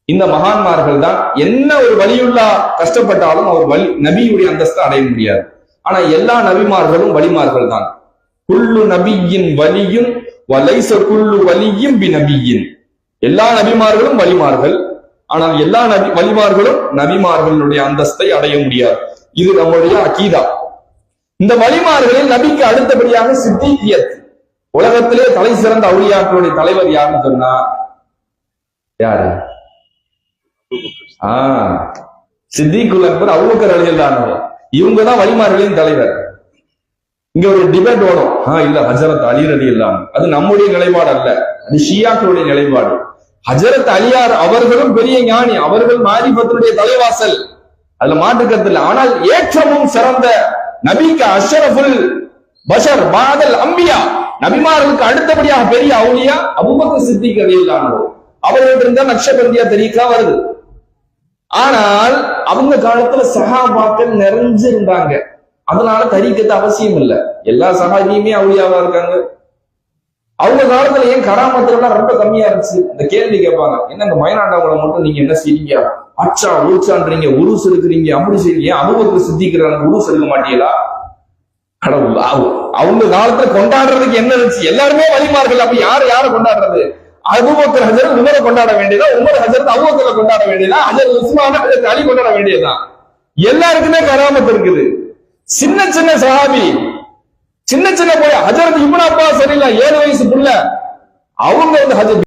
இந்த மகான்மார்கள் தான் என்ன ஒரு வலியுள்ளா கஷ்டப்பட்டாலும் அவர் நபியுடைய அந்தஸ்தை அடைய முடியாது. ஆனா எல்லா நபிமார்களும் வலிமார்கள் தான். குல்லு நபியின் வலியும் வலைச குல்லு வலியும் பி நபியின். எல்லா நபிமார்களும் வலிமார்கள், ஆனால் எல்லா வலிமார்களும் நபிமார்களுடைய அந்தஸ்தை அடைய முடியாது. இது நம்முடைய அகீதா. இந்த வலிமார்களில் நபிக்கு அடுத்தபடியாக சித்திகியத். உலகத்திலே தலை சிறந்த அவுலியாக்களுடைய தலைவர் யாருன்னு சொன்னா யாரு? சித்திகுல் அக்பர், அபூபக்கர் ரலியல்லாஹு அன்ஹு. இவங்கதான் வலிமார்களின் தலைவர். இங்க ஒரு டிபேட் ஓடும். இல்ல ஹஜரத் அலி ரலியல்லாஹு அன்ஹு. அது நம்முடைய நிலைப்பாடு அல்ல, அது ஷியாக்களுடைய நிலைப்பாடு. ஹஜரத் அலியார் அவர்களும் பெரிய ஞானி, அவர்கள் மாரிஃபத்துடைய தலைவாசல், அதுல மாற்றுக்கத்தில். ஆனால் ஏற்றமும் சிறந்த நபிக்கு அஷ்ரஃபுல் பஷர் பாதல் அம்பியா, நபிமார்களுக்கு அடுத்தபடியாக பெரிய அவுலியா அபூபக்கர் சித்திக் ரலியல்லாஹு அன்ஹு. அவர்கள் இருந்தா நக்ஷபந்தியா தரீகா வருது. ஆனால் அவங்க காலத்துல சஹாபாக்கள் நிறைஞ்சிருந்தாங்க, அதனால தரீக்கத்து அவசியம் இல்லை. எல்லா சஹாபியுமே அவுலியாவா இருக்காங்க. அவங்க காலத்துல ஏன் கராமத்துல ரொம்ப கம்மியா இருந்துச்சு? அந்த கேள்வி கேட்பாங்க, என்ன இந்த மயனாண்டவங்களை மட்டும் நீங்க என்ன செய்றீங்க, அச்சா உருச்சான்றீங்க, உருஸ் எடுக்கிறீங்க, அப்படி செய்றீங்க, அபூபக்கர் சித்திக்கிறாங்க, உருஸ் எடுக்க மாட்டீங்களா? அவங்க காலத்துல கொண்டாடுறதுக்கு என்ன இருந்துச்சு? எல்லாருமே வலிமார்கள். அப்ப யாரை கொண்டாடுறது? அபூபக்கர் ஹஜரத் உமரை கொண்டாட வேண்டியதா, உமர் ஹஜரத் அபூபக்கரை கொண்டாட வேண்டியதா, ஹஜரத் உஸ்மான் ஹஜரத் அலி கொண்டாட வேண்டியதுதான். எல்லாருக்குமே கராமத் இருக்குது. சின்ன சின்ன சஹாபி, சின்ன போய் ஹஜரத் இப்னு அப்பாஸ் சரியில்லை, 7 வயசு புள்ள, அவங்க ஹஜரத்